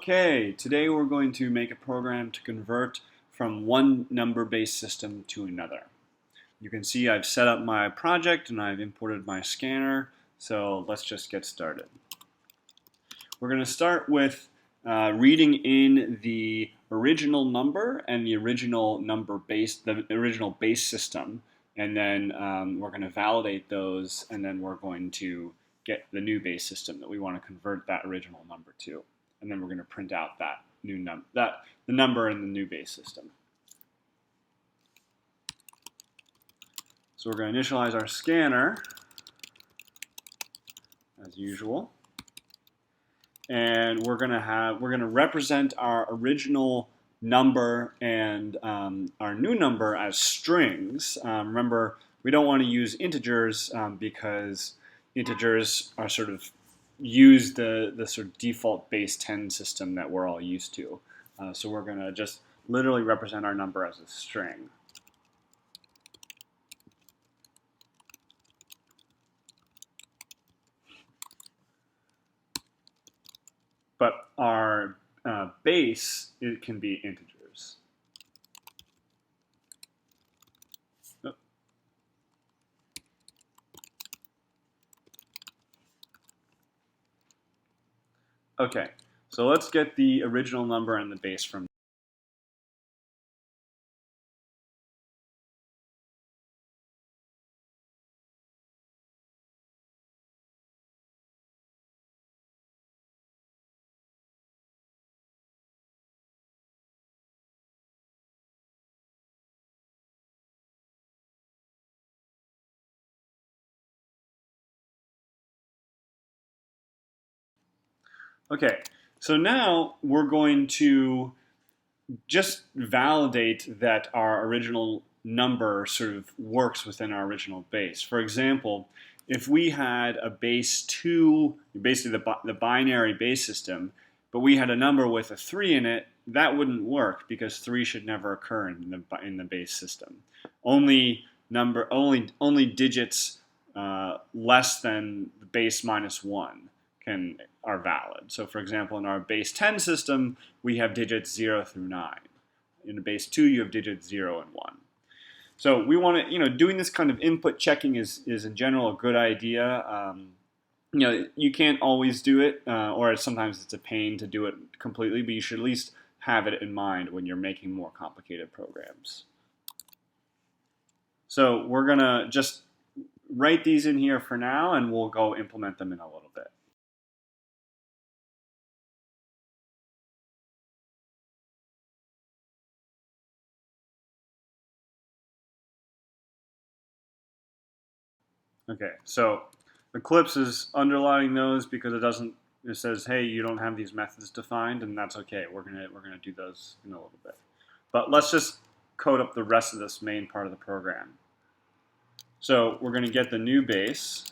Okay, today we're going to make a program to convert from one number-based system to another. You can see I've set up my project and I've imported my scanner, so let's just get started. We're going to start with reading in the original number and the original base system, and then we're going to validate those, and then we're going to get the new base system that we want to convert that original number to. And then we're going to print out that new the number in the new base system. So we're going to initialize our scanner as usual, and we're going to represent our original number and our new number as strings. Remember, we don't want to use integers because integers are sort of use the sort of default base 10 system that we're all used to. So we're going to just literally represent our number as a string. But our base, it can be integers. Okay, so let's get the original number and the base from. Okay, so now we're going to just validate that our original number sort of works within our original base. For example, if we had a base 2, basically the binary base system, but we had a number with a 3 in it, that wouldn't work because 3 should never occur in the base system. Only digits less than the base minus 1 are valid. So for example, in our base 10 system, we have digits 0 through 9. In the base 2, you have digits 0 and 1. So we want to, doing this kind of input checking is in general a good idea. You can't always do it, or sometimes it's a pain to do it completely, but you should at least have it in mind when you're making more complicated programs. So we're going to just write these in here for now, and we'll go implement them in a little bit. Okay, so Eclipse is underlining those because it says, hey, you don't have these methods defined, and that's okay. We're gonna do those in a little bit. But let's just code up the rest of this main part of the program. So we're gonna get the new base.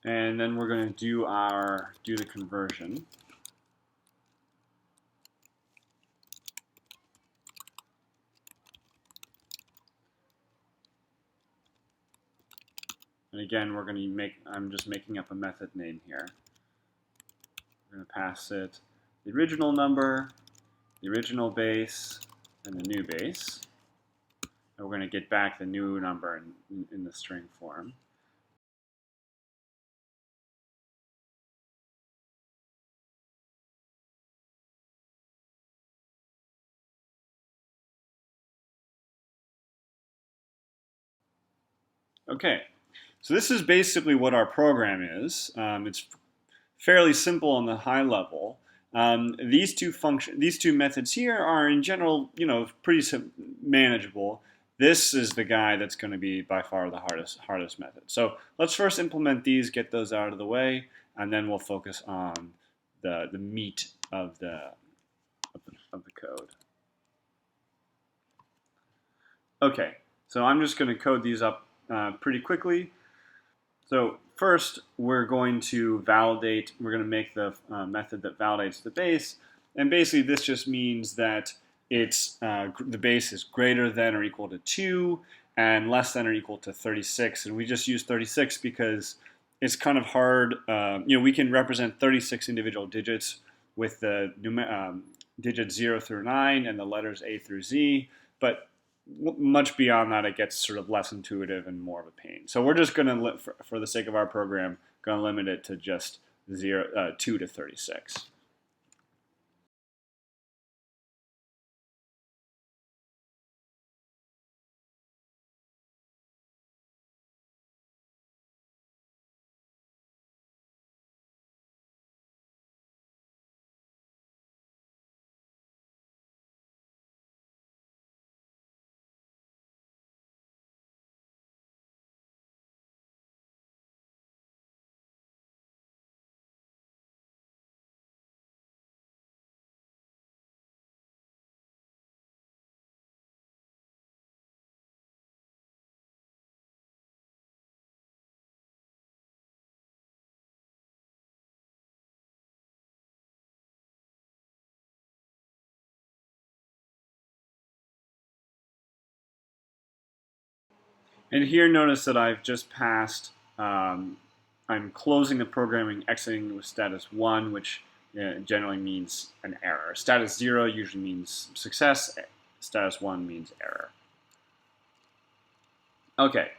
And then we're going to do the conversion. And again, I'm just making up a method name here. We're going to pass it the original number, the original base, and the new base. And we're going to get back the new number in the string form. Okay, so this is basically what our program is. It's fairly simple on the high level. These two methods here are in general, pretty manageable. This is the guy that's going to be by far the hardest method. So let's first implement these, get those out of the way, and then we'll focus on the meat of the code. Okay, So I'm just going to code these up pretty quickly. So first, we're going to make the method that validates the base. And basically, this just means that the base is greater than or equal to 2 and less than or equal to 36. And we just use 36 because it's kind of hard. We can represent 36 individual digits with the digits 0 through 9 and the letters A through Z. But much beyond that, it gets sort of less intuitive and more of a pain. So we're just going to, for the sake of our program, going to limit it to just 2 to 36. And here, notice that I've just passed. I'm closing the programming, exiting with status 1, which generally means an error. Status 0 usually means success. Status 1 means error. Okay,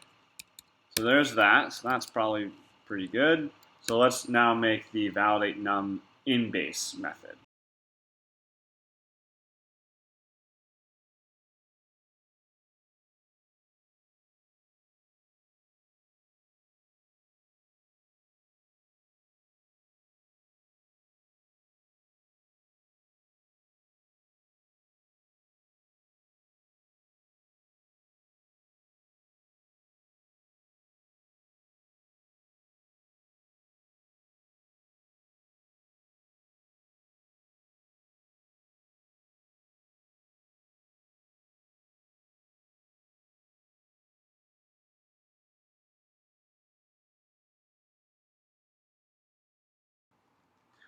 so there's that. So that's probably pretty good. So let's now make the validate num in base method.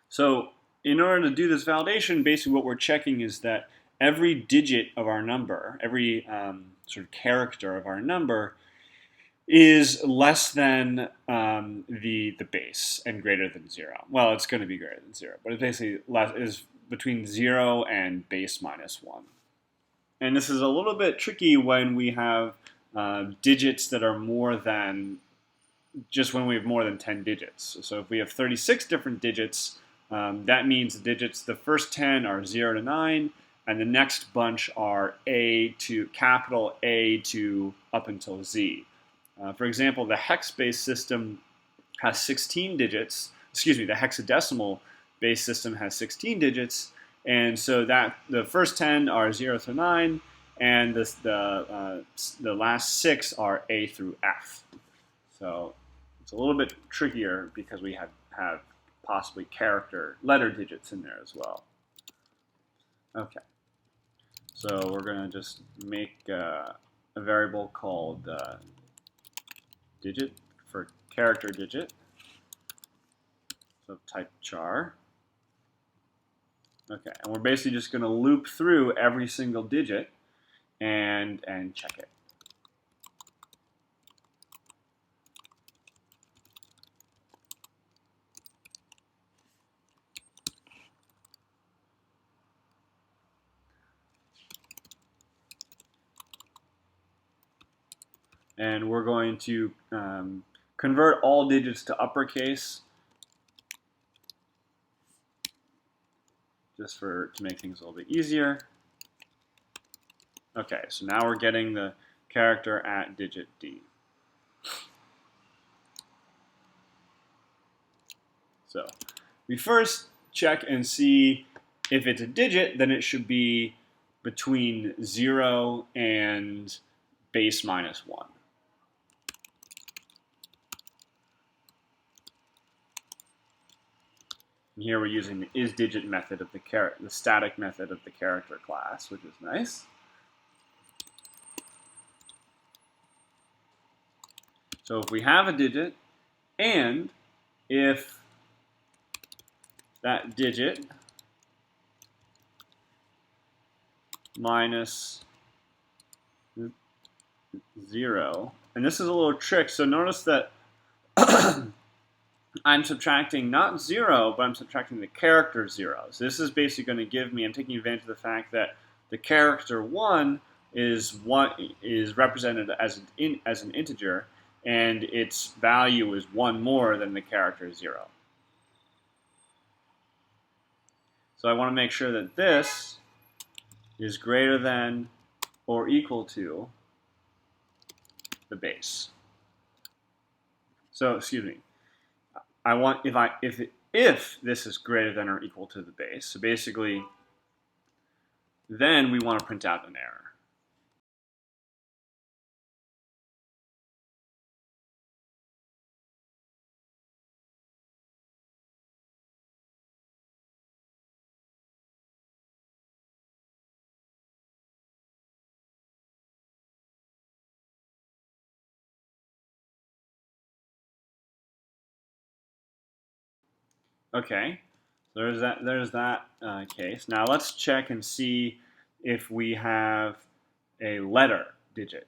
So in order to do this validation, basically what we're checking is that every digit of our number, every sort of character of our number, is less than the base and greater than 0. Well, it's going to be greater than 0, but it's basically is between 0 and base minus 1. And this is a little bit tricky when we have digits that are more than just when we have more than 10 digits. So if we have 36 different digits, that means the first 10 are 0 to 9, and the next bunch are capital A to up until Z. For example, the hex-based system has 16 digits. Excuse me, the hexadecimal-based system has 16 digits, and so that the first 10 are 0 through 9, and the last 6 are A through F. So it's a little bit trickier because we have possibly letter digits in there as well. Okay, so we're going to just make a variable called digit for character digit, so type char. Okay, and we're basically just going to loop through every single digit and check it. And we're going to convert all digits to uppercase just to make things a little bit easier. Okay, so now we're getting the character at digit D. So we first check and see if it's a digit, then it should be between 0 and base minus 1. And here we're using the isDigit method of the static method of the character class, which is nice. So if we have a digit, and if that digit minus 0, and this is a little trick, so notice that I'm subtracting not 0, but I'm subtracting the character 0. So this is basically going to give me, I'm taking advantage of the fact that the character 1 is represented as an integer, and its value is 1 more than the character 0. So I want to make sure that this is greater than or equal to the base. So, excuse me. I want if this is greater than or equal to the base. So basically, then we want to print out an error. Okay, so there's that case. Now let's check and see if we have a letter digit.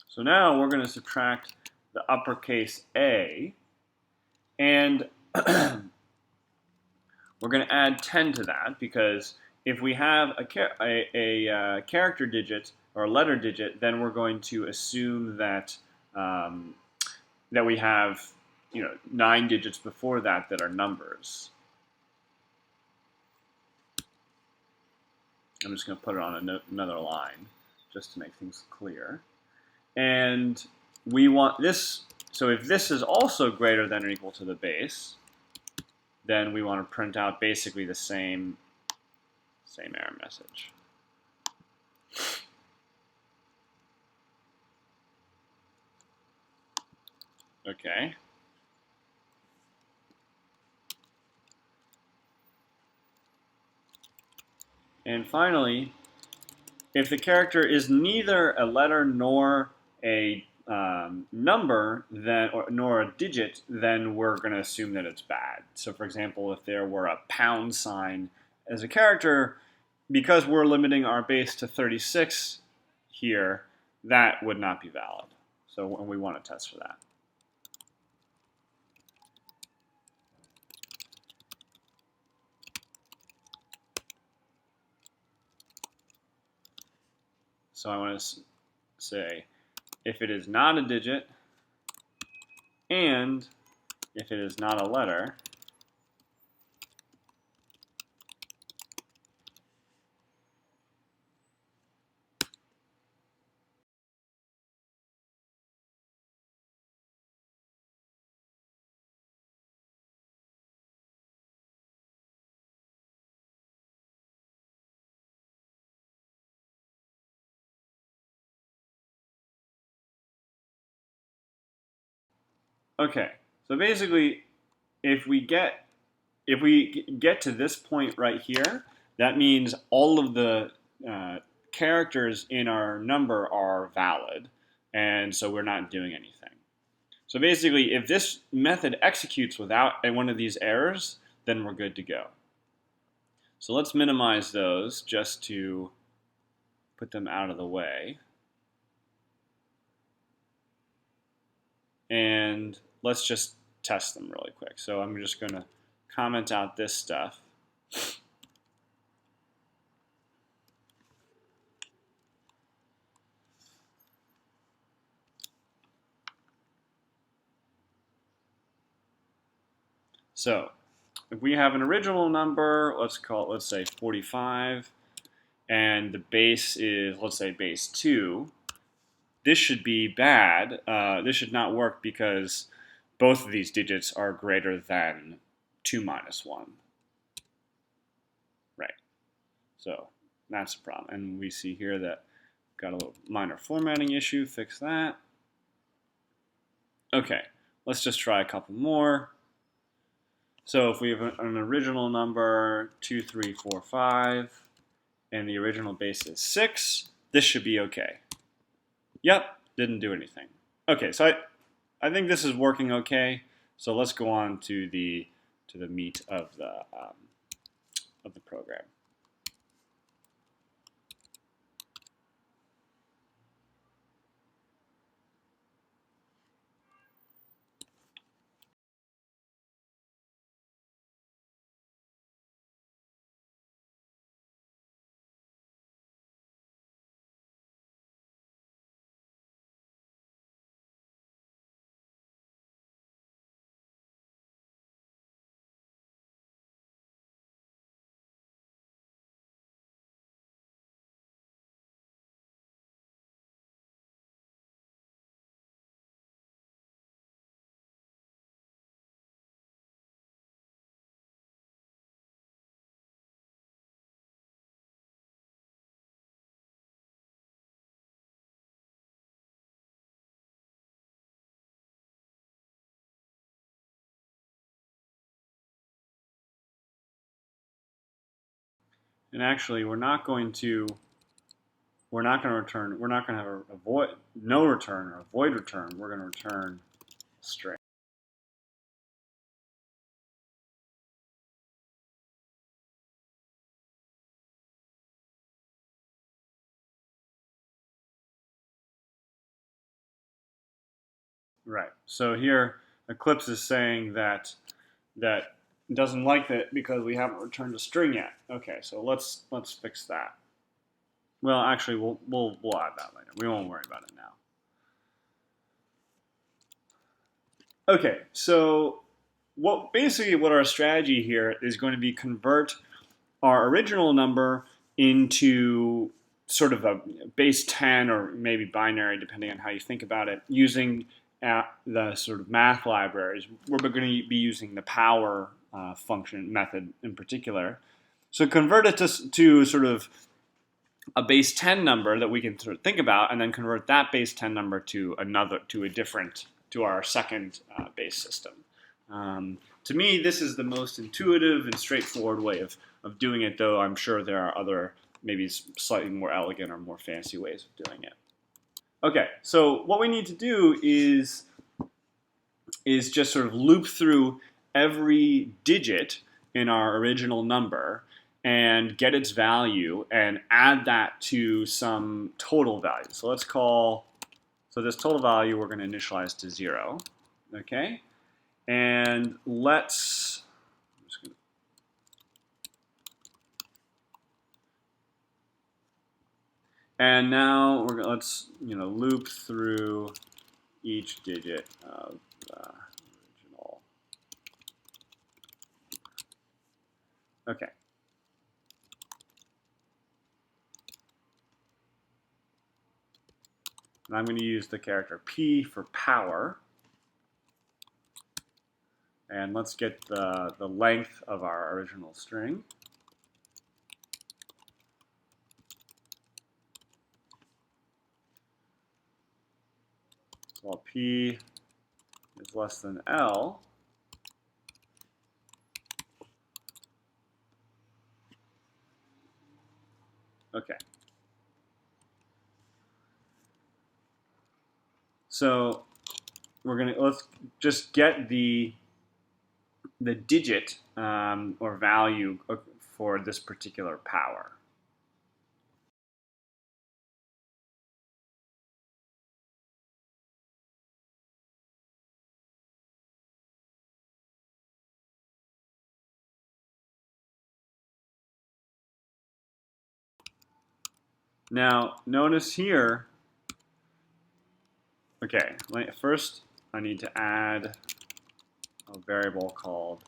So now we're going to subtract the uppercase A, and we're going to add 10 to that, because if we have a character digit or a letter digit, then we're going to assume that that we have 9 digits before that are numbers. I'm just going to put it on another line just to make things clear. And we want this, so if this is also greater than or equal to the base, then we want to print out basically the same error message. Okay. And finally, if the character is neither a letter nor a number, nor a digit, then we're going to assume that it's bad. So for example, if there were a pound sign as a character, because we're limiting our base to 36 here, that would not be valid. So we want to test for that. So I want to say, if it is not a digit, and if it is not a letter, okay. So basically, if we get to this point right here, that means all of the characters in our number are valid, and so we're not doing anything. So basically, if this method executes without one of these errors, then we're good to go. So let's minimize those just to put them out of the way. And let's just test them really quick. So I'm just going to comment out this stuff. So if we have an original number, let's say 45, and the base is, let's say, base 2, this should be bad. This should not work because both of these digits are greater than 2 minus 1. Right. So that's the problem. And we see here that got a little minor formatting issue. Fix that. Okay, let's just try a couple more. So if we have an original number 2, 3, 4, 5, and the original base is 6, this should be okay. Yep, didn't do anything. Okay, so I think this is working okay. So let's go on to the meat of the program. And actually, we're not going to return. We're not going to have a void, no return or a void return. We're going to return string. Right. So here, Eclipse is saying that it doesn't like that because we haven't returned a string yet. Okay, so let's fix that. Well, actually, we'll add that later. We won't worry about it now. Okay, so basically what our strategy here is going to be convert our original number into sort of a base 10 or maybe binary, depending on how you think about it, using the sort of math libraries. We're going to be using the power function method in particular. So convert it to sort of a base 10 number that we can sort of think about, and then convert that base 10 number to our second base system. To me, this is the most intuitive and straightforward way of doing it, though I'm sure there are other, maybe slightly more elegant or more fancy ways of doing it. Okay, so what we need to do is just sort of loop through every digit in our original number and get its value and add that to some total value. So so this total value we're going to initialize to 0, okay? And and now let's loop through each digit of the original. Okay. And I'm going to use the character P for power. And let's get the length of our original string. While P is less than L, okay. So let's just get the digit or value for this particular power. Now, notice here, okay, first I need to add a variable called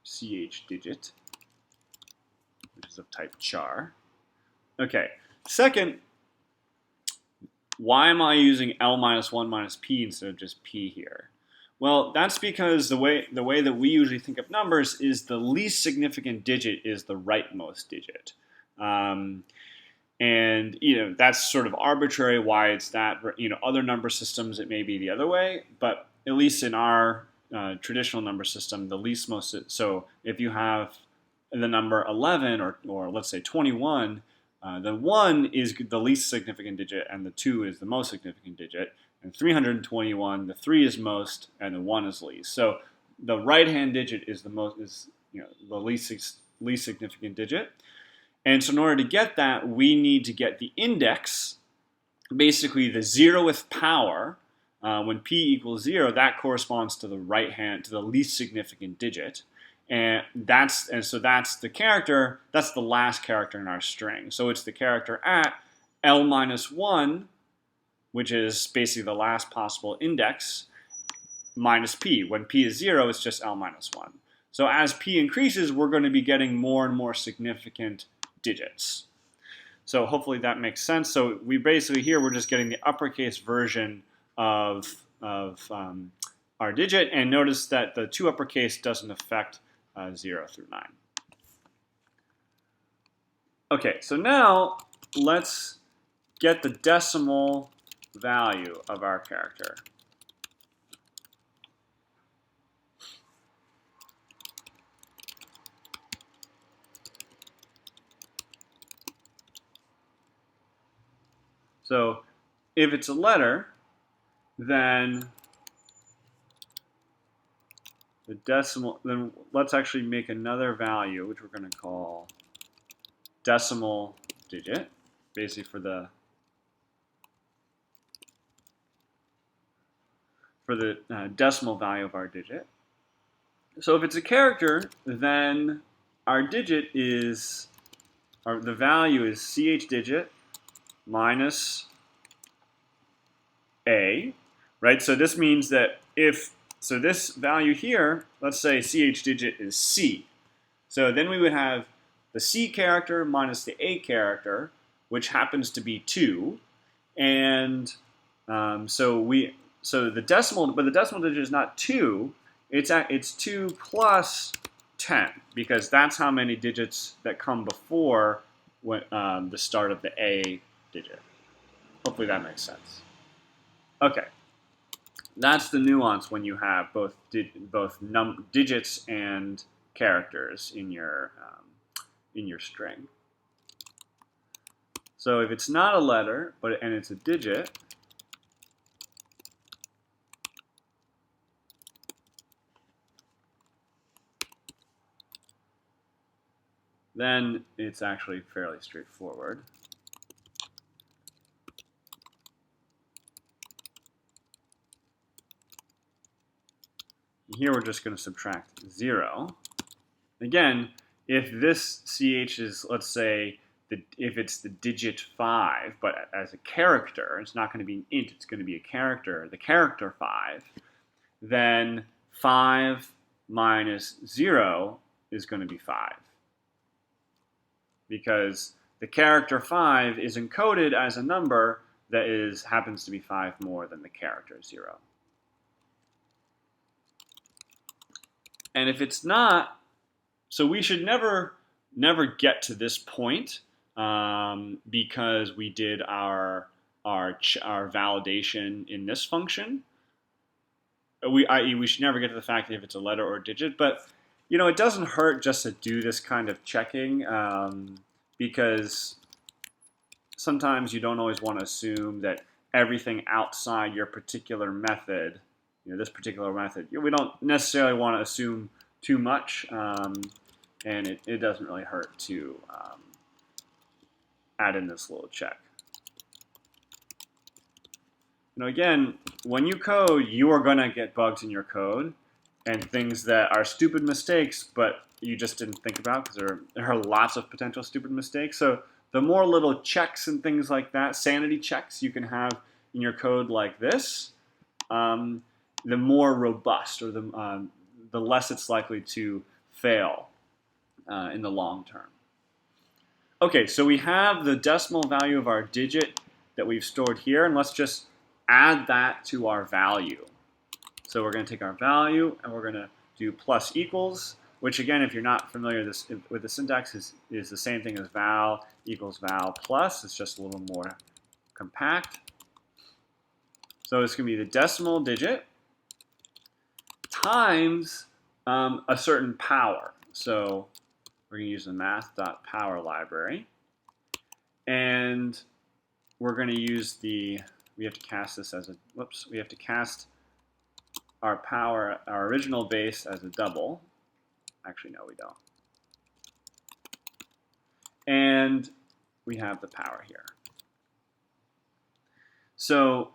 chdigit, which is of type char. Okay, second, why am I using L minus 1 minus P instead of just P here? Well, that's because the way that we usually think of numbers is the least significant digit is the rightmost digit. And that's sort of arbitrary why it's that. Other number systems it may be the other way, but at least in our traditional number system, the least most, so if you have the number 11 or let's say 21, the 1 is the least significant digit and the 2 is the most significant digit. And 321, the 3 is most and the 1 is least. So the right-hand digit is the least significant digit. And so in order to get that, we need to get the index, basically the 0th power. When p equals 0, that corresponds to the to the least significant digit. And so that's the character, that's the last character in our string. So it's the character at L minus 1, which is basically the last possible index, minus p. When p is 0, it's just L minus 1. So as p increases, we're going to be getting more and more significant digits. So hopefully that makes sense. So we basically here, we're just getting the uppercase version of our digit. And notice that the 2 uppercase doesn't affect 0 through 9. Okay, so now let's get the decimal value of our character. So if it's a letter, then the decimal, then let's actually make another value, which we're going to call decimal digit, basically for the decimal value of our digit. So if it's a character, then our digit is, or the value is ch digit minus a, right? So this means that so this value here, let's say ch digit is c. So then we would have the c character minus the a character, which happens to be 2. And so the decimal, but the decimal digit is not 2. It's 2 plus 10, because that's how many digits that come before the start of the a digit. Hopefully that makes sense. Okay, that's the nuance when you have both digits and characters in your string. So if it's not a letter, and it's a digit, then it's actually fairly straightforward. Here we're just going to subtract 0. Again, if this ch is, let's say, if it's the digit 5, but as a character, it's not going to be an int, it's going to be a character, the character 5, then 5 minus 0 is going to be 5. Because the character 5 is encoded as a number that happens to be 5 more than the character 0. And if it's not, so we should never get to this point because we did our validation in this function. We should never get to the fact that if it's a letter or a digit, but it doesn't hurt just to do this kind of checking because sometimes you don't always want to assume that everything outside your particular method, this particular method, we don't necessarily want to assume too much, and it doesn't really hurt to add in this little check. Again, when you code, you are going to get bugs in your code and things that are stupid mistakes, but you just didn't think about because there are lots of potential stupid mistakes. So the more little checks and things like that, sanity checks you can have in your code like this, the more robust, or the less it's likely to fail in the long term. Okay, so we have the decimal value of our digit that we've stored here, and let's just add that to our value. So we're going to take our value and we're going to do plus equals, which again, if you're not familiar with the syntax, is the same thing as val equals val plus. It's just a little more compact. So it's going to be the decimal digit times a certain power. So we're going to use the math.power library. And we're going to use we have to cast this as we have to cast our original base as a double. Actually, no, we don't. And we have the power here. So,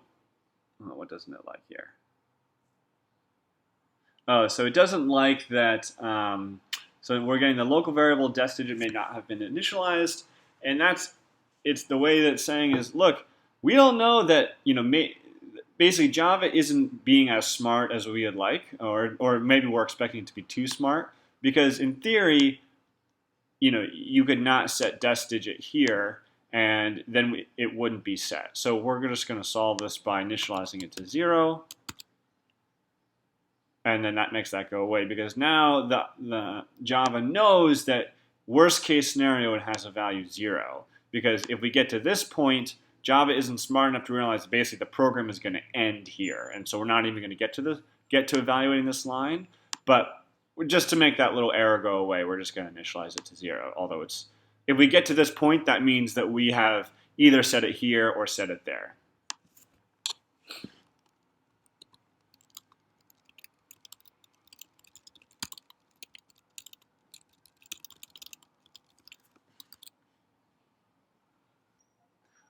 what doesn't it like here? Oh, so it doesn't like that. So we're getting the local variable dest digit may not have been initialized, and it's the way that it's saying is, look, we don't know that, basically Java isn't being as smart as we would like, or maybe we're expecting it to be too smart, because in theory, you could not set dest digit here, and then it wouldn't be set. So we're just going to solve this by initializing it to 0, and then that makes that go away, because now the Java knows that worst case scenario it has a value 0, because if we get to this point, Java isn't smart enough to realize that basically the program is going to end here, and so we're not even going to get to evaluating this line. But just to make that little error go away, we're just going to initialize it to 0. Although if we get to this point, that means that we have either set it here or set it there.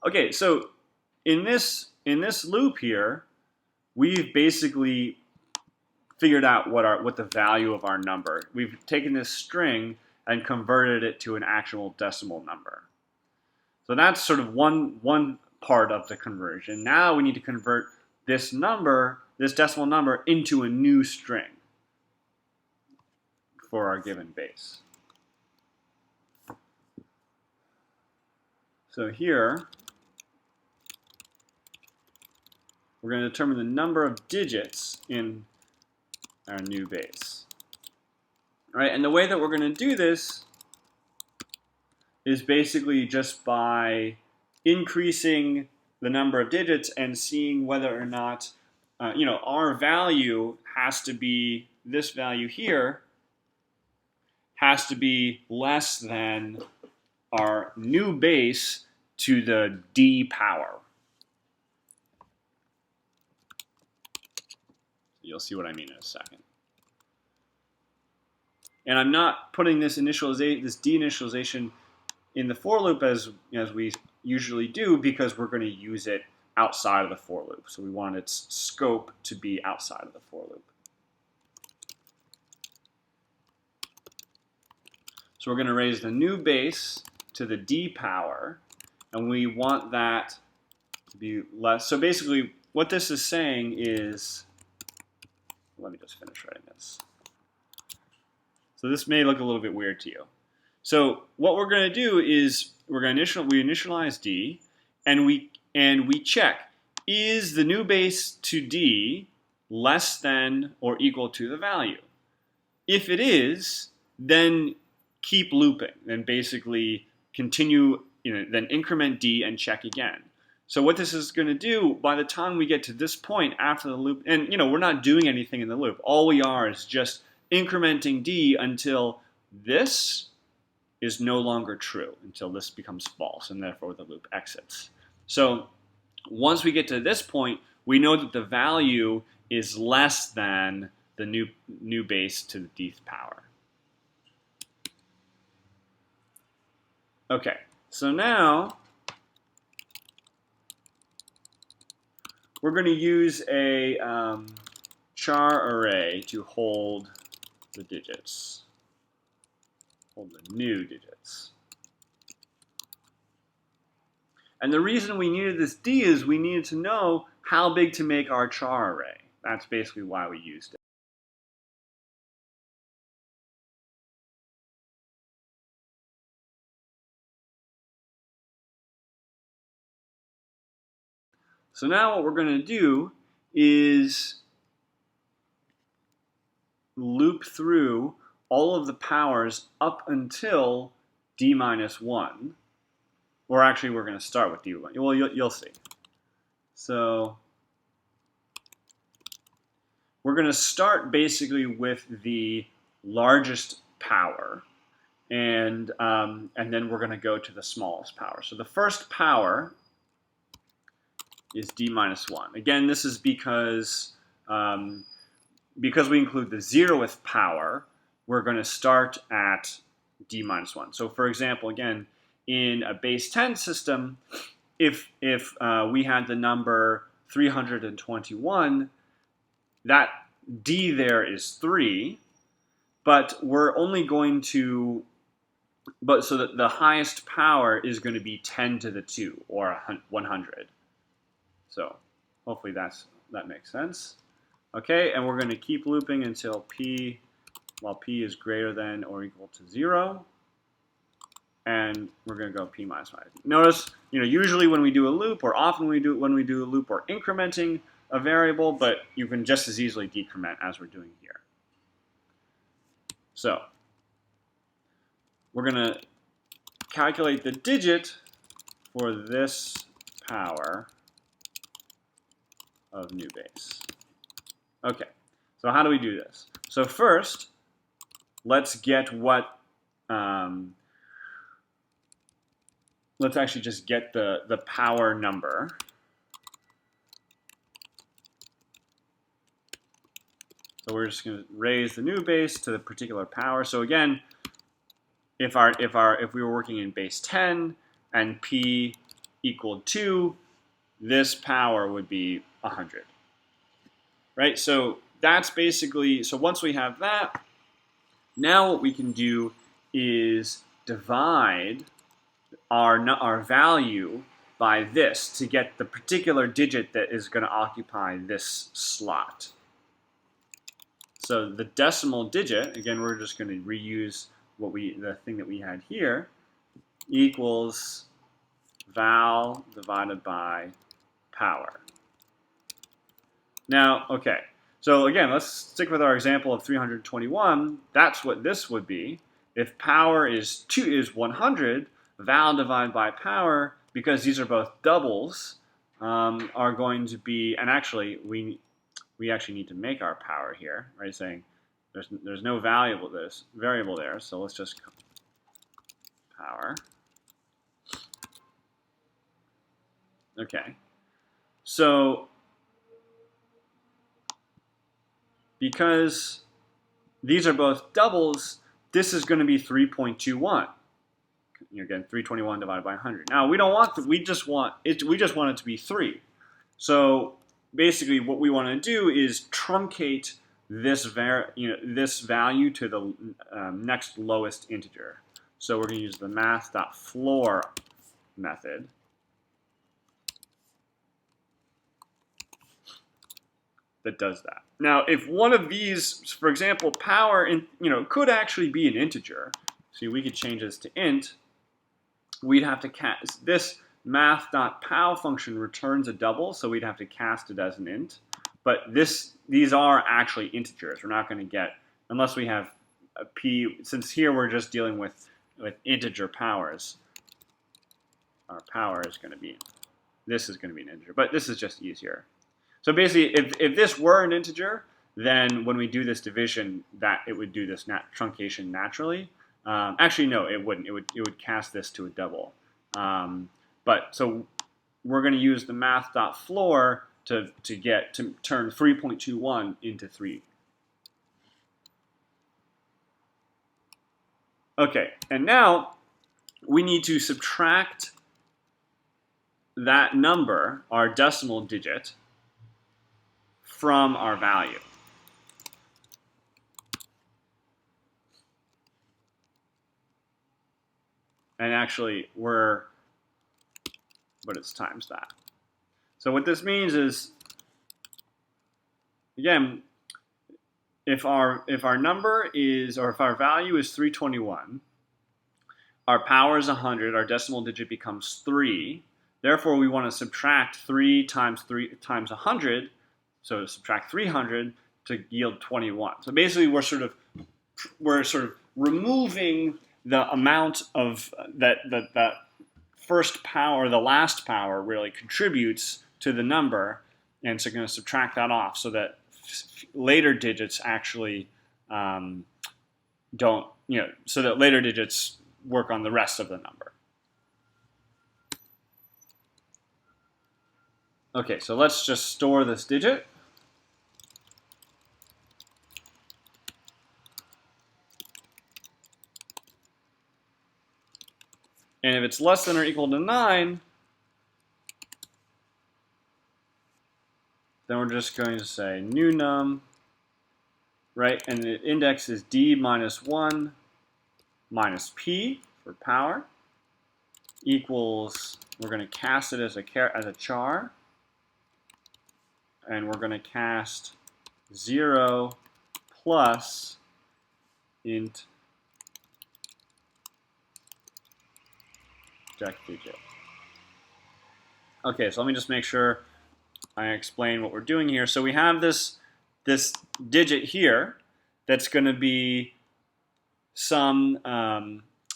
Okay, so in this loop here, we've basically figured out what the value of our number. We've taken this string and converted it to an actual decimal number. So that's sort of one part of the conversion. Now we need to convert this decimal number, into a new string for our given base. So here, we're going to determine the number of digits in our new base. All right, and the way that we're going to do this is basically just by increasing the number of digits and seeing whether or not our value has to be, this value here has to be less than our new base to the d power. You'll see what I mean in a second. And I'm not putting this deinitialization in the for loop as we usually do, because we're going to use it outside of the for loop. So we want its scope to be outside of the for loop. So we're going to raise the new base to the d power, and we want that to be less. So basically what this is saying is, let me just finish writing this. So this may look a little bit weird to you. So what we're going to do is we initialize d, and we check, is the new base to d less than or equal to the value? If it is, then keep looping, then basically continue, then increment d and check again. So what this is going to do, by the time we get to this point after the loop, and we're not doing anything in the loop, all we are is just incrementing d until this is no longer true, until this becomes false, and therefore the loop exits. So once we get to this point, we know that the value is less than the new base to the dth power. Okay, so now we're going to use a char array to hold the digits, hold the new digits. And the reason we needed this d is we needed to know how big to make our char array. That's basically why we used it. So now what we're going to do is loop through all of the powers up until d minus 1. Or actually, we're going to start with d1. Well, you'll see. So we're going to start basically with the largest power, and then we're going to go to the smallest power. So the first power is d minus 1. Again, this is because we include the 0th power, we're going to start at d minus 1. So for example, again, in a base 10 system, if we had the number 321, that d there is 3, but we're only going to, so that the highest power is going to be 10 to the 2, or 100. So hopefully that makes sense. Okay, and we're going to keep looping until p, while p is greater than or equal to 0. And we're going to go p minus 5. Notice, usually when we do a loop, or often when we do a loop, we're incrementing a variable, but you can just as easily decrement as we're doing here. So we're going to calculate the digit for this power of new base. Okay, so how do we do this? So first, let's get what, let's actually just get the power number. So we're just going to raise the new base to the particular power. So again, if we were working in base 10 and p equaled 2, this power would be 100. Right? So that's basically, so once we have that, now what we can do is divide our value by this to get the particular digit that is going to occupy this slot. So the decimal digit, again, we're just going to reuse the thing that we had here, equals val divided by power. Now, okay, so again, let's stick with our example of 321. That's what this would be. If power is 100, val divided by power, because these are both doubles, are going to be, and actually we actually need to make our power here, right? Saying there's no variable there, so let's just power. Okay, so because these are both doubles, this is going to be 3.21. Again, 321 divided by 100. Now we don't want we just want it to be 3. So basically, what we want to do is truncate this value to the next lowest integer. So we're going to use the math.floor method. That does that. Now, if one of these, for example, power, could actually be an integer. See, we could change this to int. We'd have to cast this math.pow function returns a double, so we'd have to cast it as an int. But these are actually integers. We're not going to get, unless we have a p, since here we're just dealing with integer powers, our power is going to be, this is going to be an integer, but this is just easier. So basically, if this were an integer, then when we do this division, that it would do this truncation naturally. Actually, no, it wouldn't. It would cast this to a double. But so we're going to use the math.floor to turn 3.21 into 3. Okay, and now we need to subtract that number, our decimal digit, from our value. And actually, but it's times that. So what this means is, again, if our number is, or if our value is 321, our power is 100, our decimal digit becomes 3. Therefore, we want to subtract 3 times 100, so subtract 300 to yield 21. So basically, we're sort of removing the amount of that first power, the last power really contributes to the number, and so going to subtract that off so that later digits actually don't, so that later digits work on the rest of the number. Okay, so let's just store this digit. And if it's less than or equal to 9, then we're just going to say new num, right? And the index is d minus 1 minus p for power equals, we're going to cast it as a char, and we're going to cast 0 plus int deck digit. Okay, so let me just make sure I explain what we're doing here. So we have this digit here that's going to be some.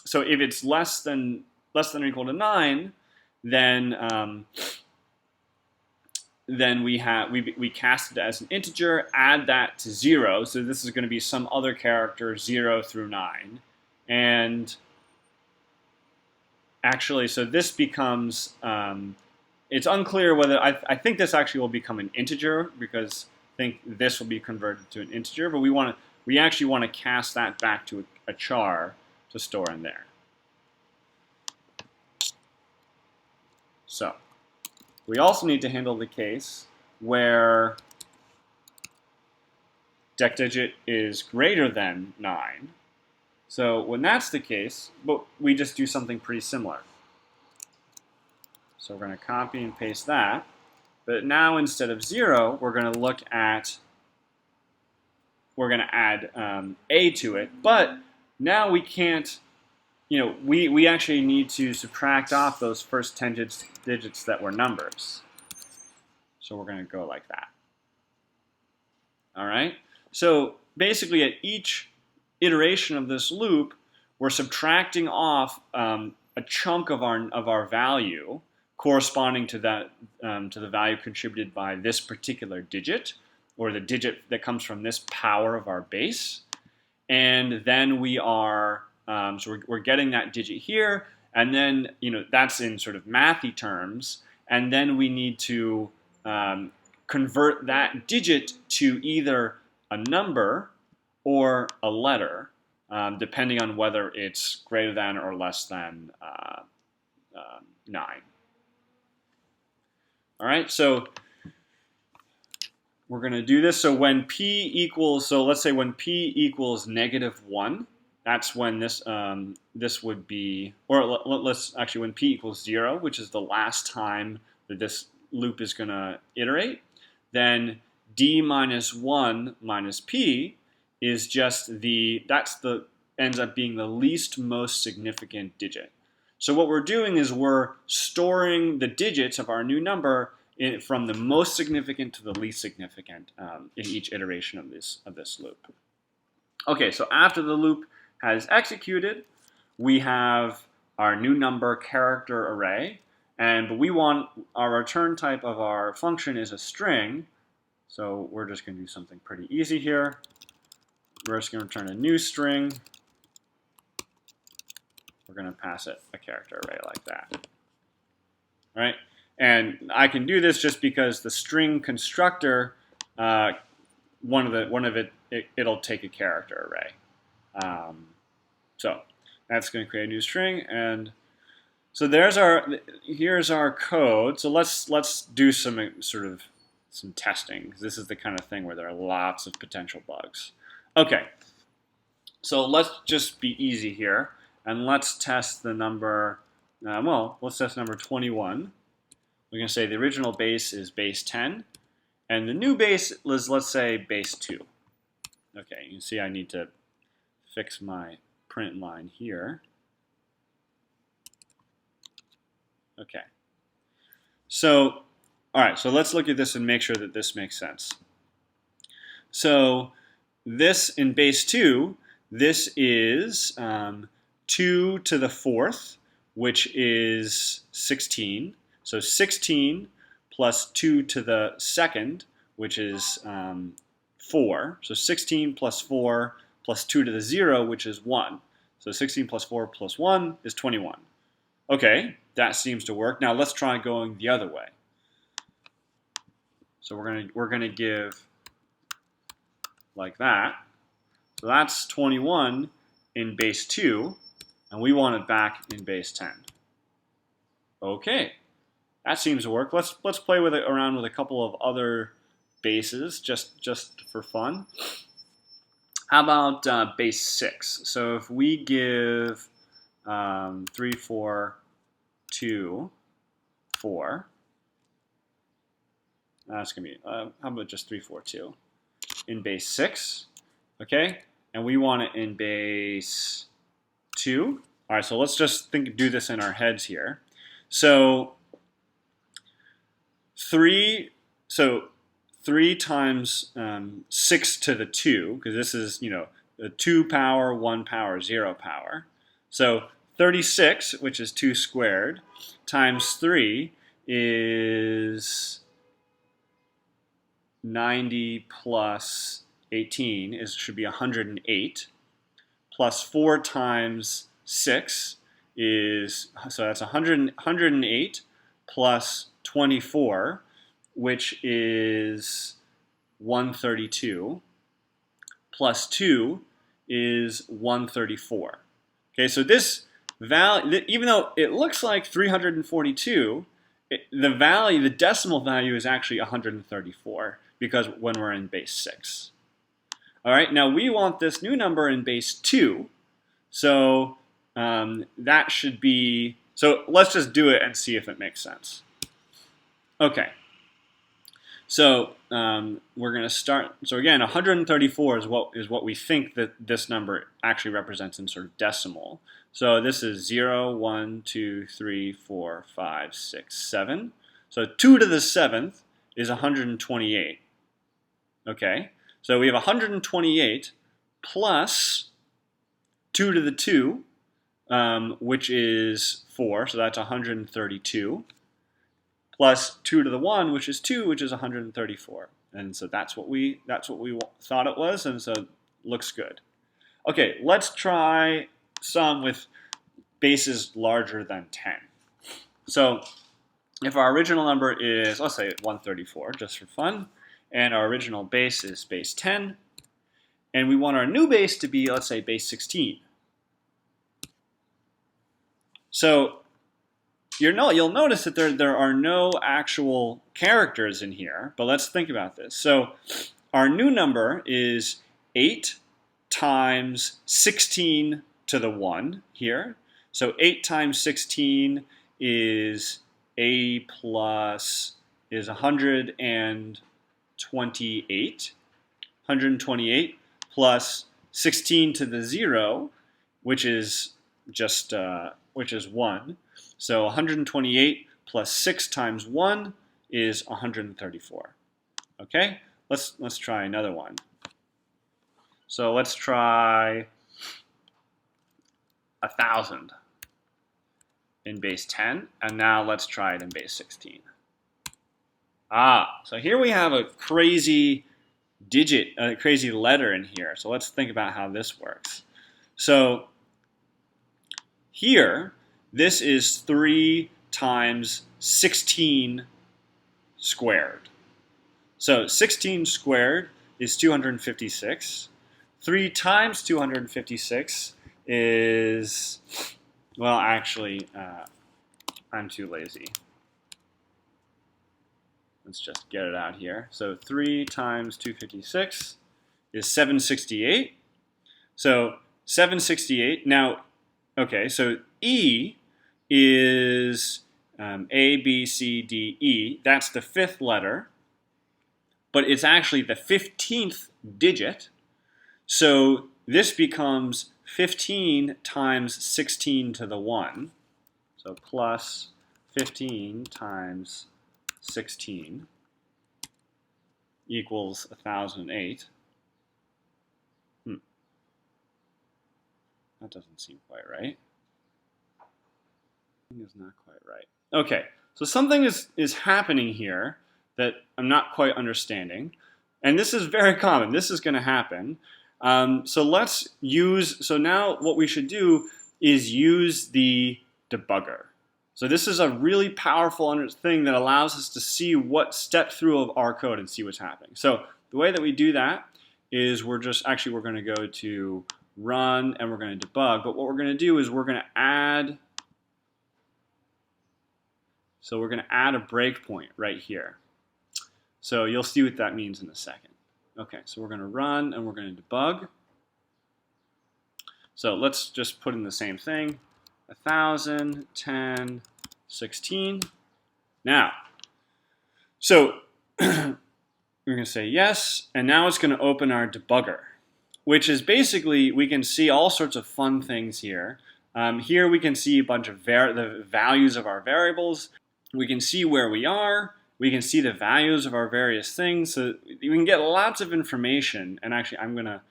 So if it's less than or equal to 9, then we cast it as an integer, add that to 0. So this is going to be some other character 0 through 9, and actually, so this becomes. It's unclear whether, I think this actually will become an integer, because I think this will be converted to an integer, but we actually want to cast that back to a char to store in there. So we also need to handle the case where deck digit is greater than 9. So when that's the case, but we just do something pretty similar. So we're going to copy and paste that. But now instead of 0, we're going to look at, we're going to add a to it. But now we can't, we actually need to subtract off those first 10 digits that were numbers. So we're going to go like that. All right? So basically at each iteration of this loop, we're subtracting off a chunk of our value corresponding to that to the value contributed by this particular digit, or the digit that comes from this power of our base, and then we are so we're getting that digit here, and then that's in sort of mathy terms, and then we need to convert that digit to either a number or a letter, depending on whether it's greater than or less than 9. All right, so we're going to do this. So when p equals, so let's say when p equals -1, that's when this would be, or let's actually when p equals 0, which is the last time that this loop is going to iterate, then d minus 1 minus p is just ends up being the least most significant digit. So what we're doing is we're storing the digits of our new number from the most significant to the least significant in each iteration of this loop. Okay, so after the loop has executed, we have our new number character array, but we want our return type of our function is a string. So we're just going to do something pretty easy here. We're just going to return a new string. We're going to pass it a character array like that. All right, and I can do this just because the string constructor, it'll take a character array. So that's going to create a new string, and so here's our code. So let's do some testing. This is the kind of thing where there are lots of potential bugs. Okay, so let's just be easy here. And let's test the number, let's test number 21. We're going to say the original base is base 10. And the new base is, let's say, base 2. Okay, you can see I need to fix my print line here. Okay. So, all right, so let's look at this and make sure that this makes sense. So this in base 2, this is 2 to the 4th, which is 16. So 16 plus 2 to the 2nd, which is 4. So 16 plus 4 plus 2 to the 0, which is 1. So 16 plus 4 plus 1 is 21. Okay, that seems to work. Now let's try going the other way. So we're gonna give like that. So that's 21 in base 2, and we want it back in base 10. Okay, that seems to work. Let's play with it around with a couple of other bases just for fun. How about base 6? So if we give 3, 4, 2, 4, that's gonna be how about just 3, 4, 2 in base 6? Okay, and we want it in base 2. All right, so let's just do this in our heads here. So 3 times 6 to the 2, because this is, the 2 power, 1 power, 0 power. So 36, which is 2 squared, times 3 is 90 plus 18 should be 108, plus 4 times 6 is, so that's 108 plus 24, which is 132, plus 2 is 134. Okay, so this value, even though it looks like 342, the decimal value is actually 134, because when we're in base 6. All right, now we want this new number in base 2, so that should be, so let's just do it and see if it makes sense. Okay, so we're going to start, so again, 134 is what we think that this number actually represents in sort of decimal. So this is 0, 1, 2, 3, 4, 5, 6, 7. So 2 to the 7th is 128. Okay, so we have 128 plus 2 to the 2, which is 4, so that's 132, plus 2 to the 1, which is 2, which is 134. And so that's what we thought it was, and so it looks good. Okay, let's try some with bases larger than 10. So if our original number is, let's say 134, just for fun, and our original base is base 10, and we want our new base to be, let's say, base 16. So you'll notice that there are no actual characters in here, but let's think about this. So our new number is 8 times 16 to the 1 here. So 8 times 16 is A plus, is 128. 128 plus 16 to the 0, which is just, which is 1. So 128 plus 6 times 1 is 134. Okay, let's try another one. So let's try 1,000 in base 10, and now let's try it in base 16. So here we have a crazy digit, a crazy letter in here. So let's think about how this works. So here, this is 3 times 16 squared. So 16 squared is 256. 3 times 256 is, well, actually, I'm too lazy. Let's just get it out here. So 3 times 256 is 768. So 768. Now, okay, so E is A, B, C, D, E. That's the 5th letter, but it's actually the 15th digit. So this becomes 15 times 16 to the 1. So plus 15 times 16 equals 1,008. That doesn't seem quite right. Is not quite right. Okay, so something is happening here that I'm not quite understanding. And this is very common. This is going to happen. So now what we should do is use the debugger. So this is a really powerful thing that allows us to see what step through of our code and see what's happening. So the way that we do that is we're going to go to run and we're going to debug. But what we're going to do is we're going to add a breakpoint right here. So you'll see what that means in a second. Okay, so we're going to run and we're going to debug. So let's just put in the same thing. 1,000, 10, 16. Now, so we're going to say yes, and now it's going to open our debugger, which is basically, we can see all sorts of fun things here. Here we can see a bunch of the values of our variables. We can see where we are. We can see the values of our various things. So we can get lots of information. And actually, I'm going to,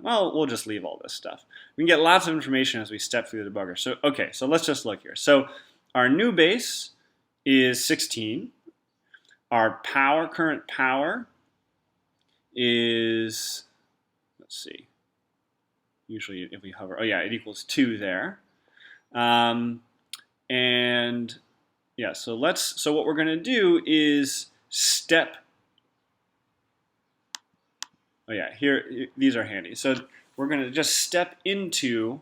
we'll just leave all this stuff. We can get lots of information as we step through the debugger. So, okay, so let's just look here. So our new base is 16. Our current power is, let's see, usually if we hover, it equals 2 there. And yeah, so what we're going to do is step. Here, these are handy. So we're going to just step into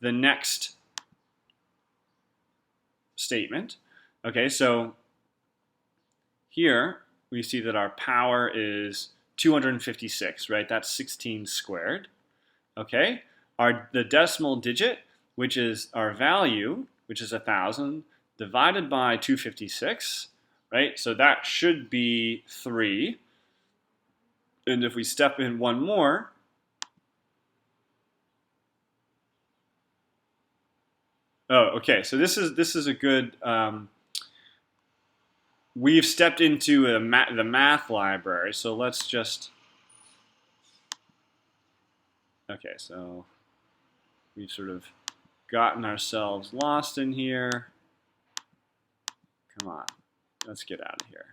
the next statement. Okay, so here we see that our power is 256, right? That's 16 squared. Okay, the decimal digit, which is our value, which is 1,000, divided by 256, right? So that should be 3. And if we step in one more, okay. So this is a good. We've stepped into the math library. So let's just. Okay, so we've sort of gotten ourselves lost in here. Come on, let's get out of here.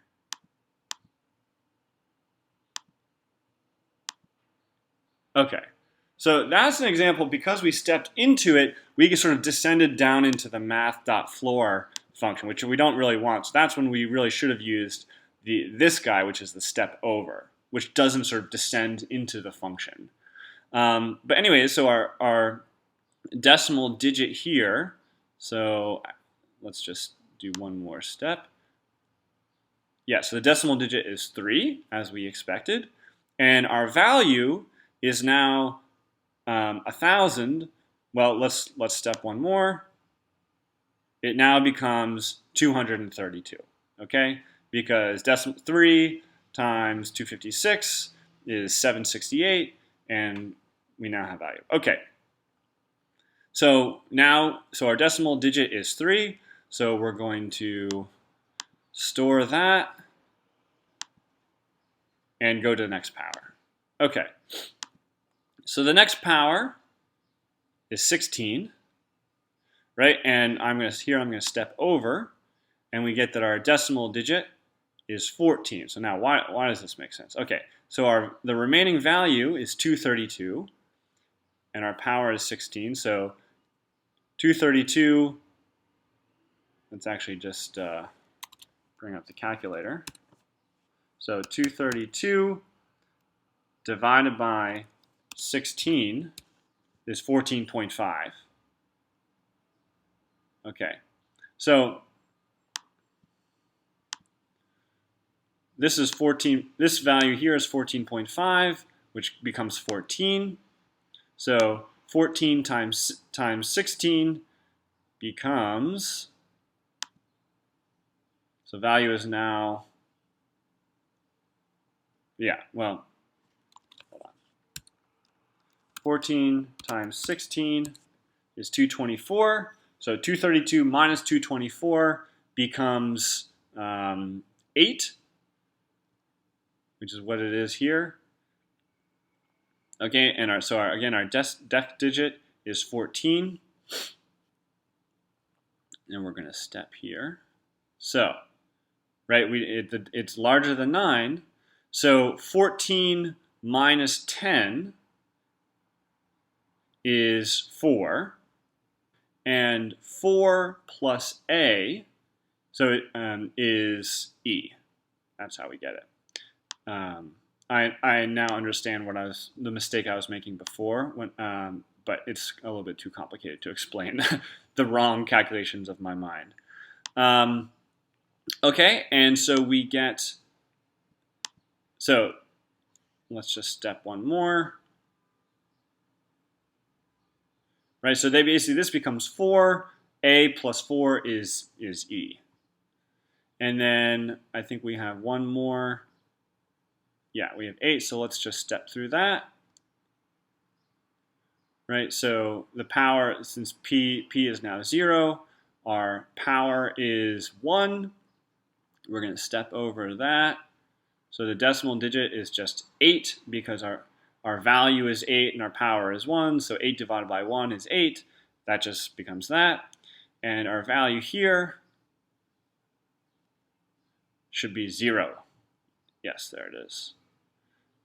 Okay, so that's an example. Because we stepped into it, we sort of descended down into the math.floor function, which we don't really want. So that's when we really should have used this guy, which is the step over, which doesn't sort of descend into the function. But anyway, so our decimal digit here, so let's just do one more step. Yeah, so the decimal digit is 3, as we expected. And our value is now 1,000. Well, let's step one more. It now becomes 232, okay? Because 3 times 256 is 768, and we now have value. Okay. So our decimal digit is 3, so we're going to store that and go to the next power. Okay. So the next power is 16, right? And I'm going to step over, and we get that our decimal digit is 14. So now why does this make sense? Okay, so the remaining value is 232, and our power is 16. So 232, let's actually just bring up the calculator. So 232 divided by 16 is 14.5. Okay, so this is 14. This value here is 14.5, which becomes 14. So 14 times 16 becomes, so value is now, hold on. 14 times 16 is 224. So 232 minus 224 becomes 8, which is what it is here. Okay, and our dec digit is 14, and we're going to step here. So, right, it's larger than 9, So 14 minus 10 is 4, and 4 plus A, so it is E. That's how we get it. I now understand the mistake I was making before, but it's a little bit too complicated to explain the wrong calculations of my mind. Okay, and so we get, so let's just step one more. Right, so they basically, this becomes 4, A plus 4 is E. And then I think we have one more. Yeah, we have 8, so let's just step through that. Right, so the power, since P is now 0, our power is 1. We're going to step over that. So the decimal digit is just 8 because our value is 8 and our power is 1. So 8 divided by 1 is 8. That just becomes that. And our value here should be 0. Yes, there it is.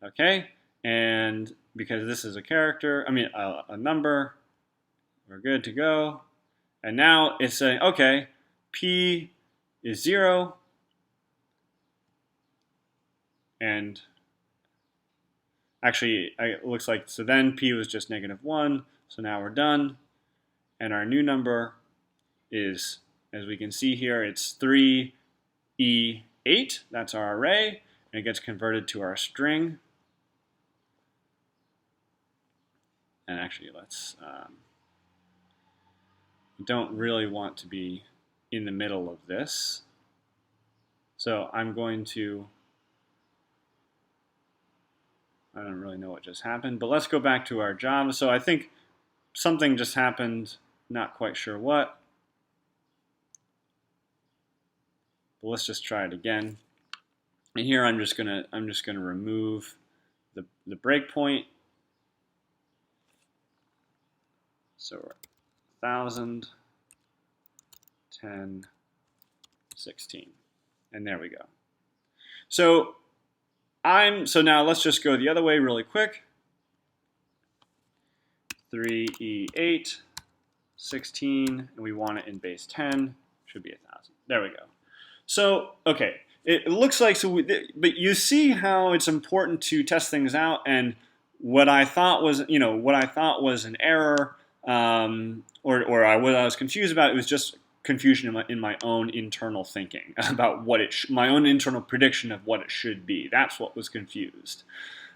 Okay, and because this is a character, a number, we're good to go. And now it's saying, okay, P is 0, and actually it looks like, so then P was just -1, so now we're done. And our new number is, as we can see here, it's 3E8, that's our array, and it gets converted to our string. And actually, let's, we don't really want to be in the middle of this. So I'm going to, I don't really know what just happened, but let's go back to our Java. So I think something just happened, not quite sure what. But let's just try it again. And here I'm just gonna remove the breakpoint. So we're 1,000, 10, 16, and there we go. So now let's just go the other way really quick. 3E8, 16, and we want it in base 10. Should be 1,000. There we go. So okay, it looks like but you see how it's important to test things out. And what I thought was, an error. What I was confused about, it was just confusion in my own internal thinking about my own internal prediction of what it should be. That's what was confused.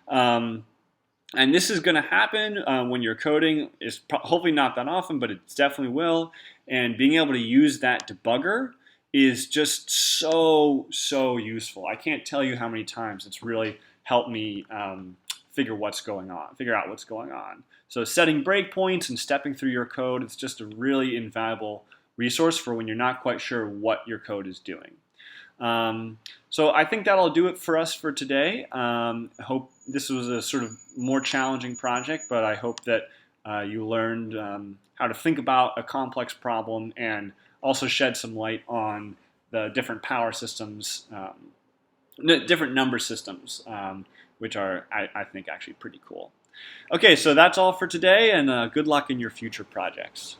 And this is going to happen when you're coding. It's hopefully not that often, but it definitely will. And being able to use that debugger is just so useful. I can't tell you how many times it's really helped me figure out what's going on. So setting breakpoints and stepping through your code, it's just a really invaluable resource for when you're not quite sure what your code is doing. So I think that'll do it for us for today. I hope this was a sort of more challenging project, but I hope that you learned how to think about a complex problem and also shed some light on the different power systems, different number systems, which are, I think, actually pretty cool. Okay, so that's all for today, and good luck in your future projects.